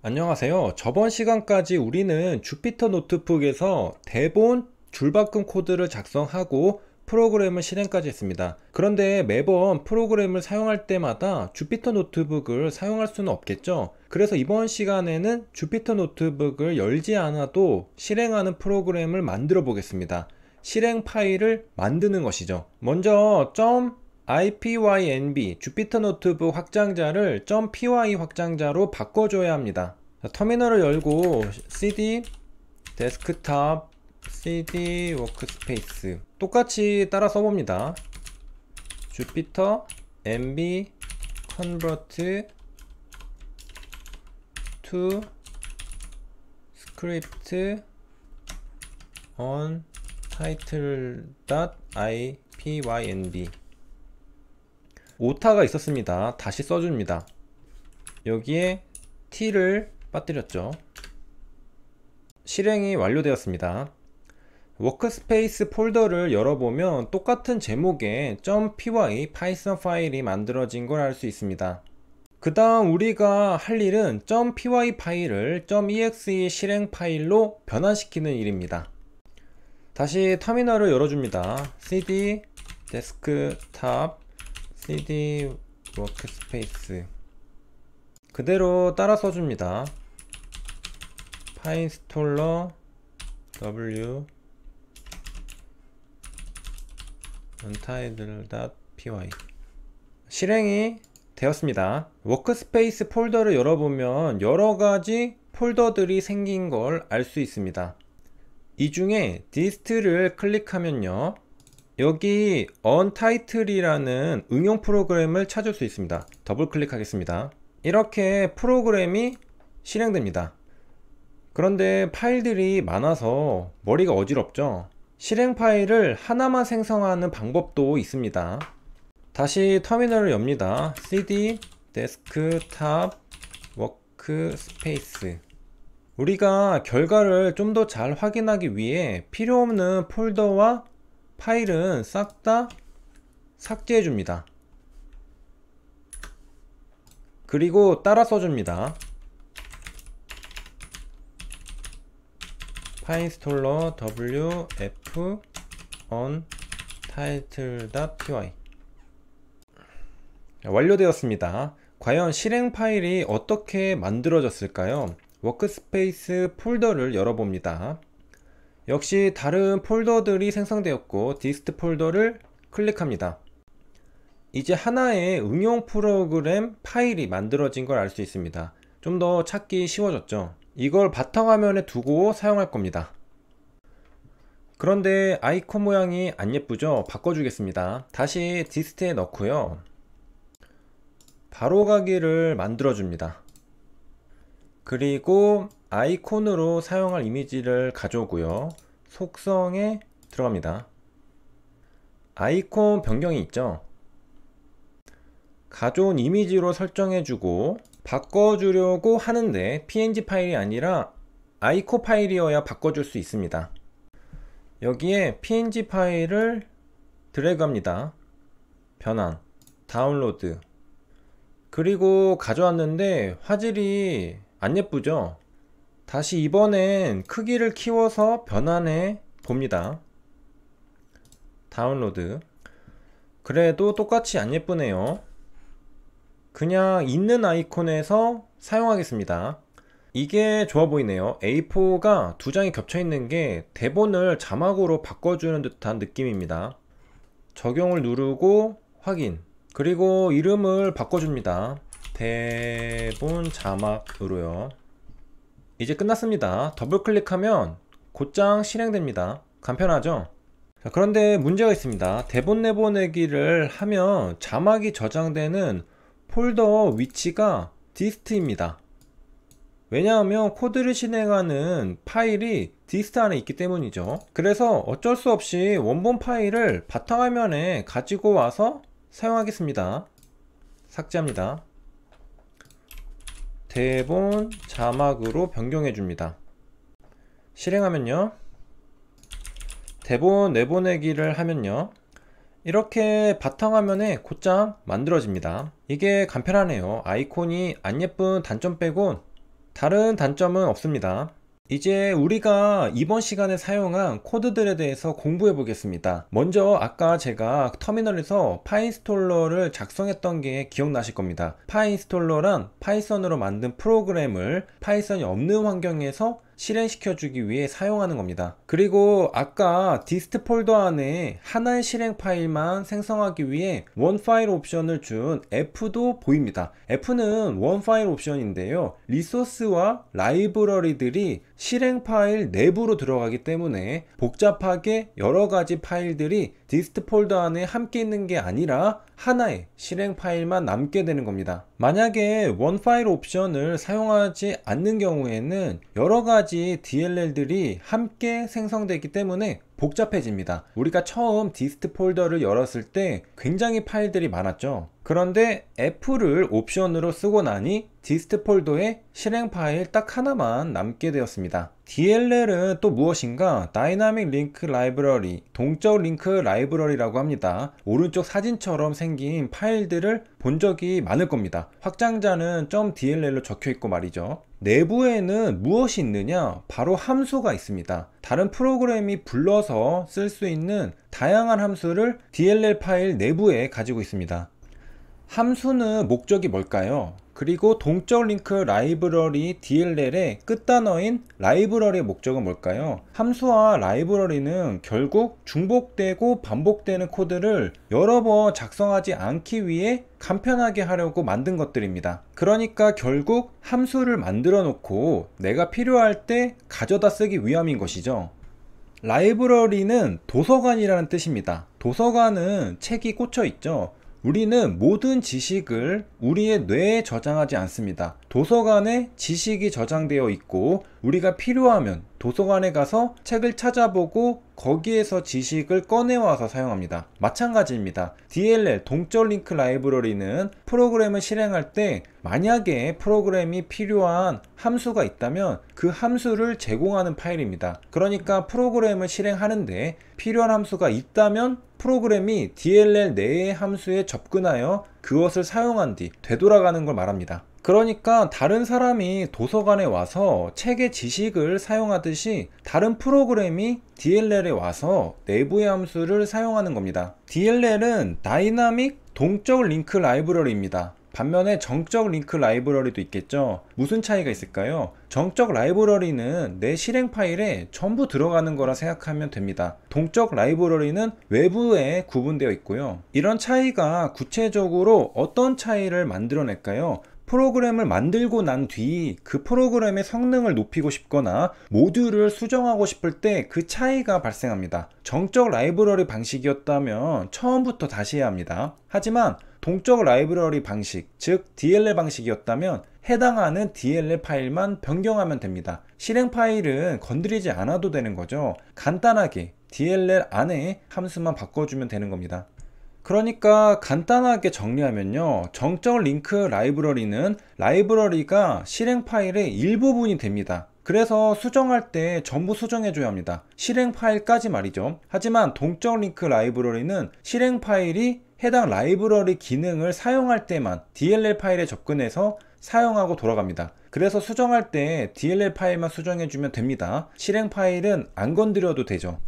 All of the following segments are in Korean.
안녕하세요. 저번 시간까지 우리는 주피터 노트북에서 대본 줄바꿈 코드를 작성하고 프로그램을 실행까지 했습니다. 그런데 매번 프로그램을 사용할 때마다 주피터 노트북을 사용할 수는 없겠죠. 그래서 이번 시간에는 주피터 노트북을 열지 않아도 실행하는 프로그램을 만들어 보겠습니다. 실행 파일을 만드는 것이죠. 먼저 .ipynb 주피터 노트북 확장자를 .py 확장자로 바꿔줘야 합니다. 터미널을 열고 cd 데스크탑 cd 워크스페이스 똑같이 따라 써봅니다. 주피터 mb convert to script on title.ipynb 오타가 있었습니다. 다시 써줍니다. 여기에 t를 빠뜨렸죠. 실행이 완료되었습니다. 워크스페이스 폴더를 열어보면 똑같은 제목의 .py 파이썬 파일이 만들어진 걸 알 수 있습니다. 그 다음 우리가 할 일은 .py 파일을 .exe 실행 파일로 변환시키는 일입니다. 다시 터미널을 열어줍니다. cd 데스크탑 cd 워크스페이스 그대로 따라 써줍니다. 파인스톨러 w untitled.py 실행이 되었습니다. 워크스페이스 폴더를 열어보면 여러가지 폴더들이 생긴 걸 알 수 있습니다. 이 중에 dist를 클릭하면요, 여기 untitle이라는 응용 프로그램을 찾을 수 있습니다. 더블 클릭하겠습니다. 이렇게 프로그램이 실행됩니다. 그런데 파일들이 많아서 머리가 어지럽죠. 실행 파일을 하나만 생성하는 방법도 있습니다. 다시 터미널을 엽니다. cd 데스크탑 워크스페이스 우리가 결과를 좀 더 잘 확인하기 위해 필요없는 폴더와 파일은 싹 다 삭제해 줍니다. 그리고 따라 써줍니다. 파인스톨러 wf untitled.py 완료되었습니다. 과연 실행 파일이 어떻게 만들어졌을까요? 워크스페이스 폴더를 열어봅니다. 역시 다른 폴더들이 생성되었고 dist 폴더를 클릭합니다. 이제 하나의 응용 프로그램 파일이 만들어진 걸 알 수 있습니다. 좀 더 찾기 쉬워졌죠. 이걸 바탕화면에 두고 사용할 겁니다. 그런데 아이콘 모양이 안 예쁘죠? 바꿔주겠습니다. 다시 dist에 넣고요, 바로가기를 만들어 줍니다. 그리고 아이콘으로 사용할 이미지를 가져오고요, 속성에 들어갑니다. 아이콘 변경이 있죠? 가져온 이미지로 설정해주고 바꿔주려고 하는데 png 파일이 아니라 아이콘 파일이어야 바꿔줄 수 있습니다. 여기에 png 파일을 드래그합니다. 변환, 다운로드. 그리고 가져왔는데 화질이 안 예쁘죠? 다시 이번엔 크기를 키워서 변환해 봅니다. 다운로드. 그래도 똑같이 안 예쁘네요. 그냥 있는 아이콘에서 사용하겠습니다. 이게 좋아 보이네요. A4가 두 장이 겹쳐 있는 게 대본을 자막으로 바꿔주는 듯한 느낌입니다. 적용을 누르고 확인. 그리고 이름을 바꿔줍니다. 대본 자막으로요. 이제 끝났습니다. 더블 클릭하면 곧장 실행됩니다. 간편하죠? 자, 그런데 문제가 있습니다. 대본 내보내기를 하면 자막이 저장되는 폴더 위치가 dist입니다. 왜냐하면 코드를 실행하는 파일이 dist 안에 있기 때문이죠. 그래서 어쩔 수 없이 원본 파일을 바탕화면에 가지고 와서 사용하겠습니다. 삭제합니다. 대본 자막으로 변경해 줍니다. 실행하면요, 대본 내보내기를 하면요, 이렇게 바탕화면에 곧장 만들어집니다. 이게 간편하네요. 아이콘이 안 예쁜 단점 빼곤 다른 단점은 없습니다. 이제 우리가 이번 시간에 사용한 코드들에 대해서 공부해 보겠습니다. 먼저 아까 제가 터미널에서 파인스톨러를 작성했던 게 기억나실 겁니다. 파인스톨러란 파이썬으로 만든 프로그램을 파이썬이 없는 환경에서 실행시켜주기 위해 사용하는 겁니다. 그리고 아까 디스트 폴더 안에 하나의 실행 파일만 생성하기 위해 원 파일 옵션을 준 F도 보입니다. F는 원 파일 옵션인데요. 리소스와 라이브러리들이 실행 파일 내부로 들어가기 때문에 복잡하게 여러 가지 파일들이 디스트 폴더 안에 함께 있는 게 아니라 하나의 실행 파일만 남게 되는 겁니다. 만약에 원 파일 옵션을 사용하지 않는 경우에는 여러 가지 DLL들이 함께 생성되기 때문에 복잡해집니다. 우리가 처음 디스트 폴더를 열었을 때 굉장히 파일들이 많았죠. 그런데 F를 옵션으로 쓰고 나니 디스트 폴더에 실행 파일 딱 하나만 남게 되었습니다. DLL은 또 무엇인가? 다이나믹 링크 라이브러리, 동적 링크 라이브러리라고 합니다. 오른쪽 사진처럼 생긴 파일들을 본 적이 많을 겁니다. 확장자는 .dll로 적혀 있고 말이죠. 내부에는 무엇이 있느냐? 바로 함수가 있습니다. 다른 프로그램이 불러서 쓸 수 있는 다양한 함수를 DLL 파일 내부에 가지고 있습니다. 함수는 목적이 뭘까요? 그리고 동적 링크 라이브러리 DLL의 끝단어인 라이브러리의 목적은 뭘까요? 함수와 라이브러리는 결국 중복되고 반복되는 코드를 여러 번 작성하지 않기 위해 간편하게 하려고 만든 것들입니다. 그러니까 결국 함수를 만들어 놓고 내가 필요할 때 가져다 쓰기 위함인 것이죠. 라이브러리는 도서관이라는 뜻입니다. 도서관은 책이 꽂혀 있죠. 우리는 모든 지식을 우리의 뇌에 저장하지 않습니다. 도서관에 지식이 저장되어 있고 우리가 필요하면 도서관에 가서 책을 찾아보고 거기에서 지식을 꺼내와서 사용합니다. 마찬가지입니다. DLL 동적 링크 라이브러리는 프로그램을 실행할 때 만약에 프로그램이 필요한 함수가 있다면 그 함수를 제공하는 파일입니다. 그러니까 프로그램을 실행하는데 필요한 함수가 있다면 프로그램이 DLL 내의 함수에 접근하여 그것을 사용한 뒤 되돌아가는 걸 말합니다. 그러니까 다른 사람이 도서관에 와서 책의 지식을 사용하듯이 다른 프로그램이 DLL에 와서 내부의 함수를 사용하는 겁니다. DLL은 다이나믹 동적 링크 라이브러리입니다. 반면에 정적 링크 라이브러리도 있겠죠. 무슨 차이가 있을까요? 정적 라이브러리는 내 실행 파일에 전부 들어가는 거라 생각하면 됩니다. 동적 라이브러리는 외부에 구분되어 있고요. 이런 차이가 구체적으로 어떤 차이를 만들어낼까요? 프로그램을 만들고 난 뒤 그 프로그램의 성능을 높이고 싶거나 모듈을 수정하고 싶을 때 그 차이가 발생합니다. 정적 라이브러리 방식이었다면 처음부터 다시 해야 합니다. 하지만 동적 라이브러리 방식, 즉 DLL 방식이었다면 해당하는 DLL 파일만 변경하면 됩니다. 실행 파일은 건드리지 않아도 되는 거죠. 간단하게 DLL 안에 함수만 바꿔주면 되는 겁니다. 그러니까 간단하게 정리하면요, 정적 링크 라이브러리는 라이브러리가 실행 파일의 일부분이 됩니다. 그래서 수정할 때 전부 수정해 줘야 합니다. 실행 파일까지 말이죠. 하지만 동적 링크 라이브러리는 실행 파일이 해당 라이브러리 기능을 사용할 때만 DLL 파일에 접근해서 사용하고 돌아갑니다. 그래서 수정할 때 DLL 파일만 수정해 주면 됩니다. 실행 파일은 안 건드려도 되죠.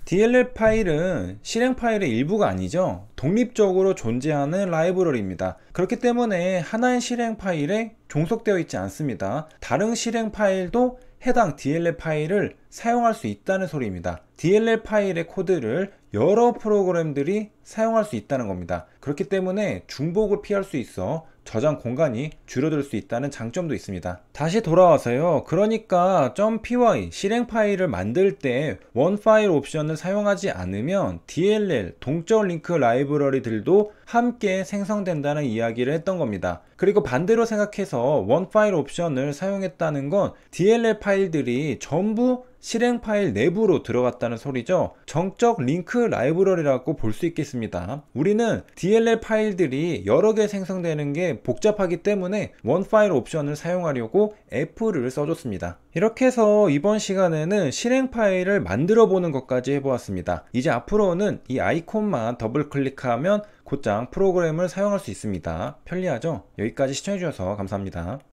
DLL 파일은 실행 파일의 일부가 아니죠. 독립적으로 존재하는 라이브러리입니다. 그렇기 때문에 하나의 실행 파일에 종속되어 있지 않습니다. 다른 실행 파일도 해당 DLL 파일을 사용할 수 있다는 소리입니다. DLL 파일의 코드를 여러 프로그램들이 사용할 수 있다는 겁니다. 그렇기 때문에 중복을 피할 수 있어 저장 공간이 줄어들 수 있다는 장점도 있습니다. 다시 돌아와서요. 그러니까 .py 실행 파일을 만들 때 원 파일 옵션을 사용하지 않으면 DLL 동적 링크 라이브러리들도 함께 생성된다는 이야기를 했던 겁니다. 그리고 반대로 생각해서 원 파일 옵션을 사용했다는 건 DLL 파일들이 전부 실행 파일 내부로 들어갔다는 소리죠. 정적 링크 라이브러리라고 볼 수 있겠습니다. 우리는 DLL 파일들이 여러 개 생성되는 게 복잡하기 때문에 원 파일 옵션을 사용하려고 F를 써줬습니다. 이렇게 해서 이번 시간에는 실행 파일을 만들어 보는 것까지 해보았습니다. 이제 앞으로는 이 아이콘만 더블 클릭하면 곧장 프로그램을 사용할 수 있습니다. 편리하죠? 여기까지 시청해주셔서 감사합니다.